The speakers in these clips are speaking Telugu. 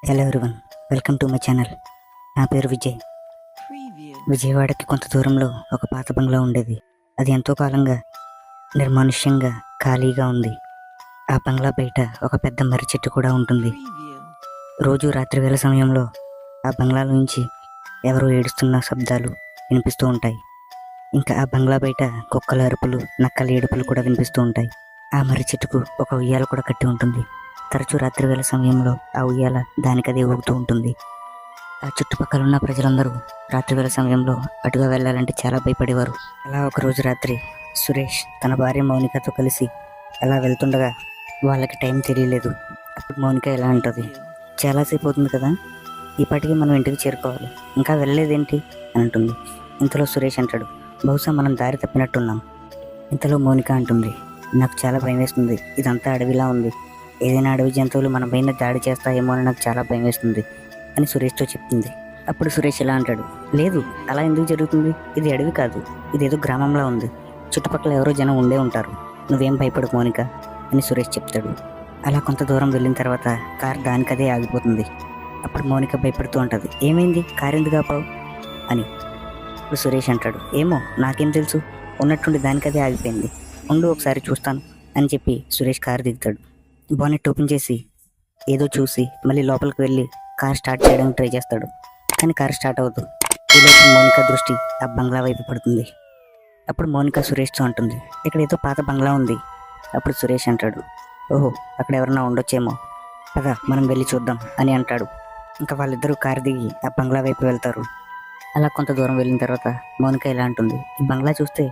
Hello everyone, welcome to my channel. నా పేరు విజయ్. విజయవాడకి కొంత దూరంలో ఒక పాత బంగ్లా ఉండేది. అది ఎంతో కాలంగా నిర్మానుష్యంగా ఖాళీగా ఉంది. ఆ బంగ్లా బయట ఒక పెద్ద మర్రి చెట్టు కూడా ఉంటుంది. రోజు రాత్రి వేళ సమయంలో ఆ బంగ్లాలో నుంచి ఎవరో ఏడుస్తున్న శబ్దాలు వినిపిస్తూ ఉంటాయి. ఇంకా ఆ బంగ్లా బయట కుక్కల అరుపులు, నక్కల ఏడుపులు కూడా వినిపిస్తూ ఉంటాయి. ఆ మర్రి చెట్టుకు ఒక ఉయ్యాల కూడా కట్టి ఉంటుంది. తరచూ రాత్రి వేళ సమయంలో ఆ ఉయ్యాల దానికదే ఊగుతూ ఉంటుంది. ఆ చుట్టుపక్కల ఉన్న ప్రజలందరూ రాత్రి వేళ సమయంలో అటుగా వెళ్ళాలంటే చాలా భయపడేవారు. అలా ఒకరోజు రాత్రి సురేష్ తన భార్య మౌనికతో కలిసి అలా వెళ్తుండగా వాళ్ళకి టైం తెలియలేదు. అప్పుడు మౌనిక ఎలా అంటుంది, చాలాసేపు అవుతుంది కదా, ఇప్పటికీ మనం ఇంటికి చేరుకోవాలి, ఇంకా వెళ్ళలేదేంటి అని అంటుంది. ఇంతలో సురేష్ అంటాడు, బహుశా మనం దారి తప్పినట్టున్నాం. ఇంతలో మౌనిక అంటుంది, నాకు చాలా భయం వేస్తుంది, ఇదంతా అడవిలా ఉంది, ఏదైనా అడవి జంతువులు మన పైన దాడి చేస్తాయేమో అని నాకు చాలా భయం వేస్తుంది అని సురేష్తో చెప్తుంది. అప్పుడు సురేష్ ఇలా అంటాడు, లేదు, అలా ఎందుకు జరుగుతుంది, ఇది అడవి కాదు, ఇదేదో గ్రామంలో ఉంది, చుట్టుపక్కల ఎవరో జనం ఉండే ఉంటారు, నువ్వేం భయపడు మౌనిక అని సురేష్ చెప్తాడు. అలా కొంత దూరం వెళ్ళిన తర్వాత కార్ దానికదే ఆగిపోతుంది. అప్పుడు మౌనిక భయపడుతూ ఉంటుంది, ఏమైంది, కారు ఎందుకు ఆపావు అని. ఇప్పుడు సురేష్ అంటాడు, ఏమో నాకేం తెలుసు, ఉన్నట్టుండి దానికదే ఆగిపోయింది, ఉండు ఒకసారి చూస్తాను అని చెప్పి సురేష్ కారు దిగుతాడు. బానెట్ ఓపెన్ చేసి ఏదో చూసి మళ్ళీ లోపలికి వెళ్ళి కార్ స్టార్ట్ చేయడానికి ట్రై చేస్తాడు. కానీ కార్ స్టార్ట్ అవ్వదు. ఈలోపు మౌనిక దృష్టి ఆ బంగ్లా వైపు పడుతుంది. అప్పుడు మౌనిక సురేష్తో అంటుంది, ఇక్కడ ఏదో పాత బంగ్లా ఉంది. అప్పుడు సురేష్ అంటాడు, ఓహో, అక్కడ ఎవరన్నా ఉండొచ్చేమో, పద మనం వెళ్ళి చూద్దాం అని అంటాడు. ఇంకా వాళ్ళిద్దరూ కారు దిగి ఆ బంగ్లా వైపు వెళ్తారు. అలా కొంత దూరం వెళ్ళిన తర్వాత మౌనిక ఇలా అంటుంది, ఈ బంగ్లా చూస్తే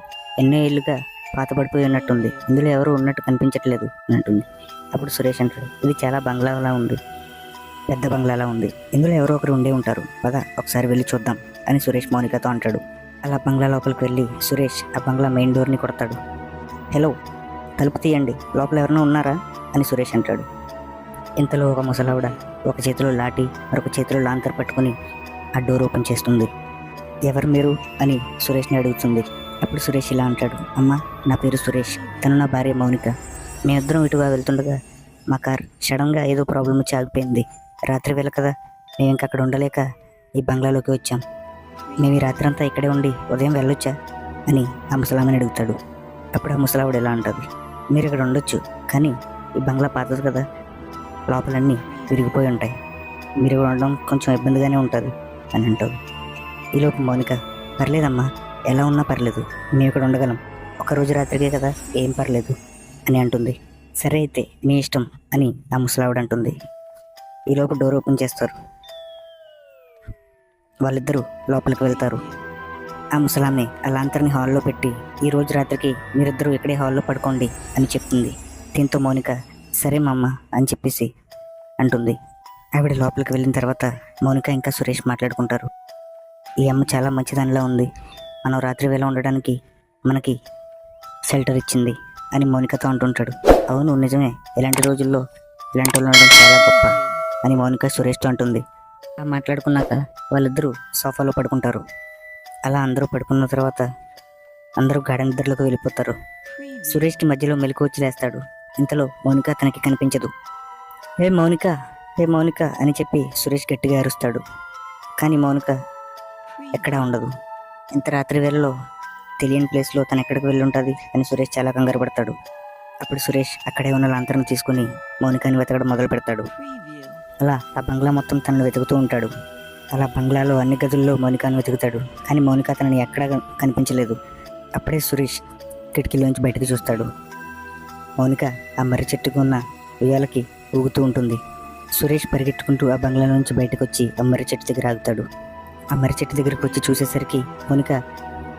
ఎన్నో ఏళ్ళుగా పాతబడిపోయి ఉన్నట్టుంది, ఇందులో ఎవరు ఉన్నట్టు కనిపించట్లేదు అని అంటుంది. అప్పుడు సురేష్ అంటాడు, ఇది చాలా బంగ్లాలా ఉంది, పెద్ద బంగ్లాలా ఉంది, ఇందులో ఎవరో ఒకరు ఉండే ఉంటారు, పద ఒకసారి వెళ్ళి చూద్దాం అని సురేష్ మౌనికతో అంటాడు. అలా బంగ్లా లోపలికి వెళ్ళి సురేష్ ఆ బంగ్లా మెయిన్ డోర్ని కొడతాడు. హలో, తలుపు తీయండి, లోపల ఎవరైనా ఉన్నారా అని సురేష్ అంటాడు. ఇంతలో ఒక ముసలావిడ ఒక చేతిలో లాఠీ మరొక చేతిలో లాంతర్ పట్టుకుని ఆ డోర్ ఓపెన్ చేస్తుంది. ఎవరు మీరు అని సురేష్ని అడుగుతుంది. అప్పుడు సురేష్ ఇలా అంటాడు, అమ్మ, నా పేరు సురేష్, తను నా భార్య మౌనిక, మేమిద్దరం ఇటుగా వెళ్తుండగా మా కార్ సడన్గా ఏదో ప్రాబ్లం వచ్చి ఆగిపోయింది. రాత్రి వేళ కదా, మేము ఇంకా అక్కడ ఉండలేక ఈ బంగ్లాలోకి వచ్చాం, మేము ఈ రాత్రి అంతా ఇక్కడే ఉండి ఉదయం వెళ్ళొచ్చా అని ఆ ముసలామని అడుగుతాడు. అప్పుడు ఆ ముసలావిడ ఎలా అంటుంది, మీరు ఇక్కడ ఉండొచ్చు, కానీ ఈ బంగ్లా పాతది కదా, లోపలన్నీ విరిగిపోయి ఉంటాయి, మీరు ఉండడం కొంచెం ఇబ్బందిగానే ఉంటుంది అని అంటారు. ఈలోపు మౌనిక, పర్లేదమ్మా, ఎలా ఉన్నా పర్లేదు, మేము ఇక్కడ ఉండగలం, ఒకరోజు రాత్రికే కదా, ఏం పర్లేదు అని అంటుంది. సరే అయితే మీ ఇష్టం అని ఆ ముసలావిడ అంటుంది. ఈలోపు డోర్ ఓపెన్ చేస్తారు. వాళ్ళిద్దరూ లోపలికి వెళ్తారు. ఆ ముసలామె ఆ లాంతర్ని హాల్లో పెట్టి, ఈ రోజు రాత్రికి మీరిద్దరూ ఇక్కడే హాల్లో పడుకోండి అని చెప్తుంది. దీంతో మౌనిక సరే మామ అని చెప్పేసి అంటుంది. ఆవిడ లోపలికి వెళ్ళిన తర్వాత మౌనిక ఇంకా సురేష్ మాట్లాడుకుంటారు. ఈ అమ్మ చాలా మంచిదానిలా ఉంది, మనం రాత్రి వేళ ఉండడానికి మనకి షెల్టర్ ఇచ్చింది అని మౌనికతో అంటుంటాడు. అవును, నిజమే, ఇలాంటి రోజుల్లో ఇలాంటి వాళ్ళు ఉండడం చాలా గొప్ప అని మౌనిక సురేష్తో అంటుంది. అలా మాట్లాడుకున్నాక వాళ్ళిద్దరూ సోఫాలో పడుకుంటారు. అలా అందరూ పడుకున్న తర్వాత అందరూ గాఢ నిద్రలోకి వెళ్ళిపోతారు. సురేష్కి మధ్యలో మెలకు వచ్చి లేస్తాడు. ఇంతలో మౌనిక తనకి కనిపించదు. హే మౌనిక, హే మౌనిక అని చెప్పి సురేష్ గట్టిగా అరుస్తాడు. కానీ మౌనిక ఎక్కడా ఉండదు. ఇంత రాత్రి వేళలో తెలియని ప్లేస్లో తను ఎక్కడికి వెళ్ళి ఉంటుంది అని సురేష్ చాలా కంగారు పడతాడు. అప్పుడు సురేష్ అక్కడే ఉన్న లాంతర్ను తీసుకుని మౌనికని వెతకడం మొదలు పెడతాడు. అలా ఆ బంగ్లా మొత్తం తనను వెతుకుతూ ఉంటాడు. అలా బంగ్లాలో అన్ని గదుల్లో మౌనికను వెతుకుతాడు. కానీ మౌనిక తనని ఎక్కడా కనిపించలేదు. అప్పుడే సురేష్ కిటికీలోంచి బయటకు చూస్తాడు. మౌనిక ఆ మర్రి చెట్టుకు ఉన్న ఉయ్యాలకి ఊగుతూ ఉంటుంది. సురేష్ పరిగెట్టుకుంటూ ఆ బంగ్లా నుంచి బయటకు వచ్చి ఆ మర్రి చెట్టు దగ్గర ఆగుతాడు. ఆ మర్రి చెట్టు దగ్గరికి వచ్చి చూసేసరికి మౌనిక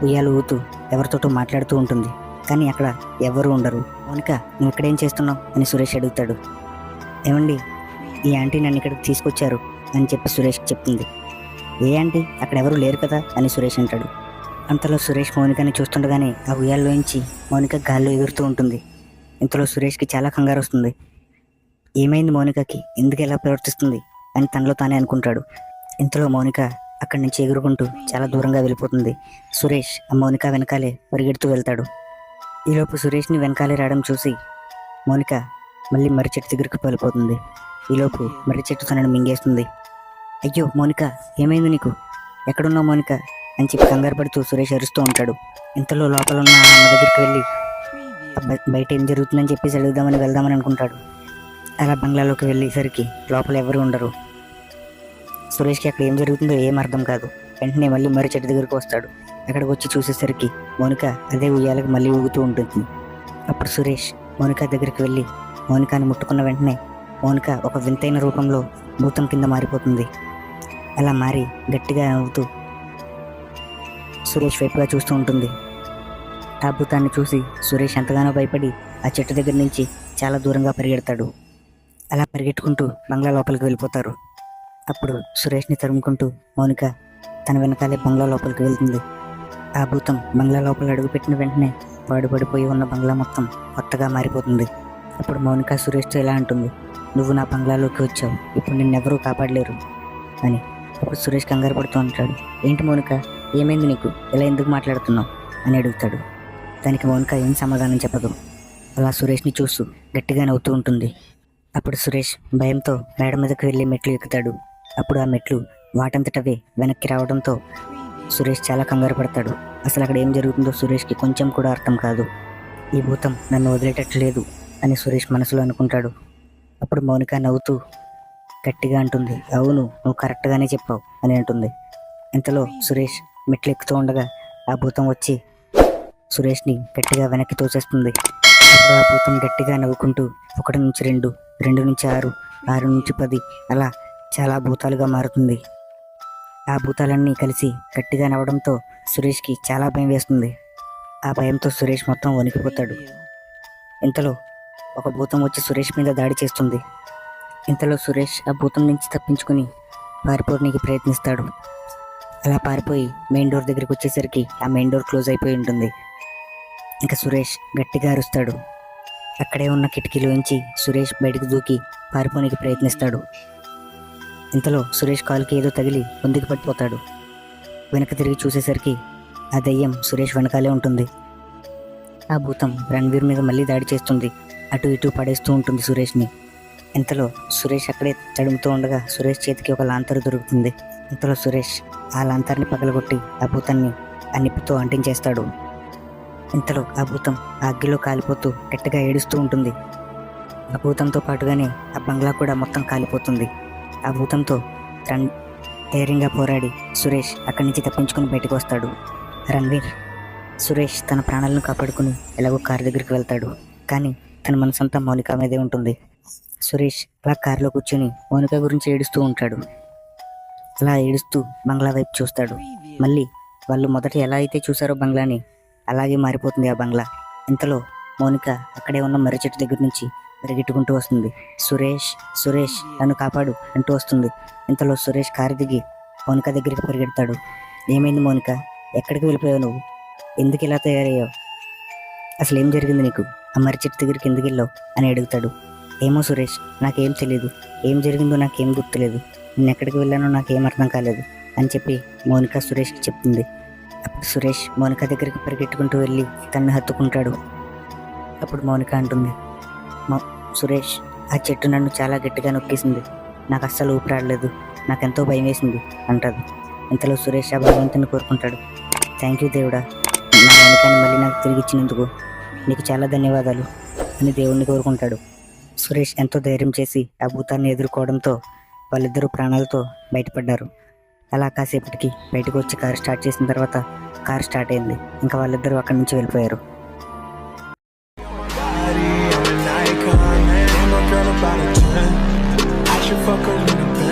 ఉయ్యాలు ఊతూ ఎవరితోటో మాట్లాడుతూ ఉంటుంది. కానీ అక్కడ ఎవరు ఉండరు. మౌనిక, నువ్వు ఇక్కడేం చేస్తున్నావు అని సురేష్ అడుగుతాడు. ఏమండి, ఈ ఆంటీ నన్ను ఇక్కడికి తీసుకొచ్చారు అని చెప్పి సురేష్ చెప్తుంది. ఏ ఆంటీ, అక్కడ ఎవరు లేరు కదా అని సురేష్ అంటాడు. అంతలో సురేష్ మౌనికని చూస్తుండగానే ఆ ఉయ్యాల్లోంచి మౌనిక గాల్లో ఎగురుతూ ఉంటుంది. ఇంతలో సురేష్కి చాలా కంగారు వస్తుంది. ఏమైంది మౌనికకి, ఎందుకు ఎలా ప్రవర్తిస్తుంది అని తనలో తానే అనుకుంటాడు. ఇంతలో మౌనిక అక్కడి నుంచి ఎగురుకుంటూ చాలా దూరంగా వెళ్ళిపోతుంది. సురేష్ ఆ మౌనిక వెనకాలే పరిగెడుతూ వెళ్తాడు. ఈలోపు సురేష్ని వెనకాలే రావడం చూసి మౌనిక మళ్ళీ మర్రి చెట్టు దగ్గరికి వెళ్ళిపోతుంది. ఈలోపు మర్రి చెట్టు తనను మింగేస్తుంది. అయ్యో మౌనిక, ఏమైంది నీకు? ఎక్కడున్నావు మౌనిక అని చెప్పి కంగారు పడుతూ సురేష్ అరుస్తూ ఉంటాడు. ఇంతలో లోపల ఉన్న ఆ అమ్మ దగ్గరికి వెళ్ళి బయట ఏం జరుగుతుందని చెప్పేసి వెళ్దామని అనుకుంటాడు. అలా బంగ్లాలోకి వెళ్ళేసరికి లోపల ఎవరు ఉండరు. సురేష్కి అక్కడ ఏం జరుగుతుందో ఏం అర్థం కాదు. వెంటనే మళ్ళీ మర్రి చెట్టు దగ్గరికి వస్తాడు. అక్కడికి వచ్చి చూసేసరికి మౌనిక అదే ఉయ్యాలకు మళ్ళీ ఊగుతూ ఉంటుంది. అప్పుడు సురేష్ మౌనిక దగ్గరికి వెళ్ళి మౌనికాని ముట్టుకున్న వెంటనే మౌనిక ఒక వింతైన రూపంలో భూతం కింద మారిపోతుంది. అలా మారి గట్టిగా నవ్వుతూ సురేష్ వైపుగా చూస్తూ ఉంటుంది. ఆ భూతాన్ని చూసి సురేష్ ఎంతగానో భయపడి ఆ చెట్టు దగ్గర నుంచి చాలా దూరంగా పరిగెడతాడు. అలా పరిగెట్టుకుంటూ బంగ్లా లోపలికి వెళ్ళిపోతారు. అప్పుడు సురేష్ని తరుముకుంటూ మౌనిక తన వెనకాలే బంగ్లా లోపలికి వెళ్తుంది. ఆ భూతం బంగ్లా లోపల అడుగుపెట్టిన వెంటనే పాడుపడిపోయి ఉన్న బంగ్లా మొత్తం కొత్తగా మారిపోతుంది. అప్పుడు మౌనిక సురేష్తో ఇలా అంటుంది, నువ్వు నా బంగ్లాలోకి వచ్చావు, ఇప్పుడు నిన్నెవరూ కాపాడలేరు అని. అప్పుడు సురేష్ కంగారు పడుతూ ఉంటాడు. ఏంటి మౌనిక, ఏమైంది నీకు, ఇలా ఎందుకు మాట్లాడుతున్నావు అని అడుగుతాడు. దానికి మౌనిక ఏం సమాధానం చెప్పదు. అలా సురేష్ని చూస్తూ గట్టిగా నవ్వుతూ ఉంటుంది. అప్పుడు సురేష్ భయంతో మేడ మీదకి వెళ్ళి మెట్లు ఎక్కుతాడు. అప్పుడు ఆ మెట్లు వాటంతటవే వెనక్కి రావడంతో సురేష్ చాలా కంగారు పడతాడు. అసలు అక్కడ ఏం జరుగుతుందో సురేష్కి కొంచెం కూడా అర్థం కాదు. ఈ భూతం నన్ను వదిలేటట్లేదు అని సురేష్ మనసులో అనుకుంటాడు. అప్పుడు మౌనిక నవ్వుతూ గట్టిగా అంటుంది, అవును నువ్వు కరెక్ట్గానే చెప్పావు అని అంటుంది. ఇంతలో సురేష్ మెట్లు ఎక్కుతూ ఉండగా ఆ భూతం వచ్చి సురేష్ని గట్టిగా వెనక్కి తోసేస్తుంది. అప్పుడు ఆ భూతం గట్టిగా నవ్వుకుంటూ 1 నుంచి 2, 2 నుంచి 6, 6 నుంచి 10 అలా చాలా భూతాలుగా మారుతుంది. ఆ భూతాలన్నీ కలిసి గట్టిగా నవ్వడంతో సురేష్కి చాలా భయం వేస్తుంది. ఆ భయంతో సురేష్ మొత్తం వణికిపోతాడు. ఇంతలో ఒక భూతం వచ్చి సురేష్ మీద దాడి చేస్తుంది. ఇంతలో సురేష్ ఆ భూతం నుంచి తప్పించుకుని పారిపోవడానికి ప్రయత్నిస్తాడు. అలా పారిపోయి మెయిన్ డోర్ దగ్గరికి వచ్చేసరికి ఆ మెయిన్ డోర్ క్లోజ్ అయిపోయి ఉంటుంది. ఇంకా సురేష్ గట్టిగా అరుస్తాడు. అక్కడే ఉన్న కిటికీలోంచి సురేష్ బయటకు దూకి పారిపోనికి ప్రయత్నిస్తాడు. ఇంతలో సురేష్ కాలుకి ఏదో తగిలి ముందుకు పడిపోతాడు. వెనక తిరిగి చూసేసరికి ఆ దయ్యం సురేష్ వెనకాలే ఉంటుంది. ఆ భూతం రణ్వీర్ మీద మళ్ళీ దాడి చేస్తుంది. అటు ఇటు పడేస్తూ ఉంటుంది సురేష్ని. ఇంతలో సురేష్ అక్కడే తడుముతూ ఉండగా సురేష్ చేతికి ఒక లాంతరు దొరుకుతుంది. ఇంతలో సురేష్ ఆ లాంతర్ని పగలగొట్టి ఆ భూతాన్ని ఆ నిప్పుతో అంటించేస్తాడు. ఇంతలో ఆ భూతం ఆ అగ్గిలో కాలిపోతూ గట్టిగా ఏడుస్తూ ఉంటుంది. ఆ భూతంతో పాటుగానే ఆ బంగ్లా కూడా మొత్తం కాలిపోతుంది. ఆ భూతంతో ధైర్యంగా పోరాడి సురేష్ అక్కడి నుంచి తప్పించుకుని బయటకు వస్తాడు. రణ్వీర్ సురేష్ తన ప్రాణాలను కాపాడుకుని ఎలాగో కారు దగ్గరికి వెళ్తాడు. కానీ తన మనసంతా మౌనిక మీదే ఉంటుంది. సురేష్ అలా కారులో కూర్చొని మౌనిక గురించి ఏడుస్తూ ఉంటాడు. అలా ఏడుస్తూ బంగ్లా వైపు చూస్తాడు. మళ్ళీ వాళ్ళు మొదట ఎలా అయితే చూసారో బంగ్లాని అలాగే మారిపోతుంది ఆ బంగ్లా. ఇంతలో మౌనిక అక్కడే ఉన్న మర్రి చెట్టు దగ్గర నుంచి పరిగెట్టుకుంటూ వస్తుంది. సురేష్ సురేష్ నన్ను కాపాడు అంటూ వస్తుంది. ఇంతలో సురేష్ కారు దిగి మౌనిక దగ్గరికి పరిగెడతాడు. ఏమైంది మౌనిక, ఎక్కడికి వెళ్ళిపోయావు నువ్వు, ఎందుకు ఇలా తయారయ్యావు, అసలు ఏం జరిగింది నీకు, ఆ మర్రి చెట్టు దగ్గరికి ఎందుకు వెళ్ళావు అని అడుగుతాడు. ఏమో సురేష్, నాకేం తెలియదు, ఏం జరిగిందో నాకేం గుర్తులేదు, నేను ఎక్కడికి వెళ్ళానో నాకేం అర్థం కాలేదు అని చెప్పి మౌనిక సురేష్కి చెప్తుంది. అప్పుడు సురేష్ మౌనిక దగ్గరికి పరిగెట్టుకుంటూ వెళ్ళి తనని హత్తుకుంటాడు. అప్పుడు మౌనిక అంటుంది, సురేష్ ఆ చెట్టు నన్ను చాలా గట్టిగా నొక్కేసింది, నాకు అస్సలు ఊపిరాడలేదు, నాకెంతో భయం వేసింది అంటాడు. ఇంతలో సురేష్ ఆ భగవంతుని కోరుకుంటాడు. థ్యాంక్ యూ దేవుడా, నా మౌనికాన్ని మళ్ళీ నాకు తిరిగి ఇచ్చినందుకు నీకు చాలా ధన్యవాదాలు అని దేవుణ్ణి కోరుకుంటాడు. సురేష్ ఎంతో ధైర్యం చేసి ఆ భూతాన్ని ఎదుర్కోవడంతో వాళ్ళిద్దరూ ప్రాణాలతో బయటపడ్డారు. అలా కాసేపటికి బయటకు వచ్చి కారు స్టార్ట్ చేసిన తర్వాత కారు స్టార్ట్ అయింది. ఇంకా వాళ్ళిద్దరూ అక్కడి నుంచి వెళ్ళిపోయారు. Girl about a 10. I should fuck her in the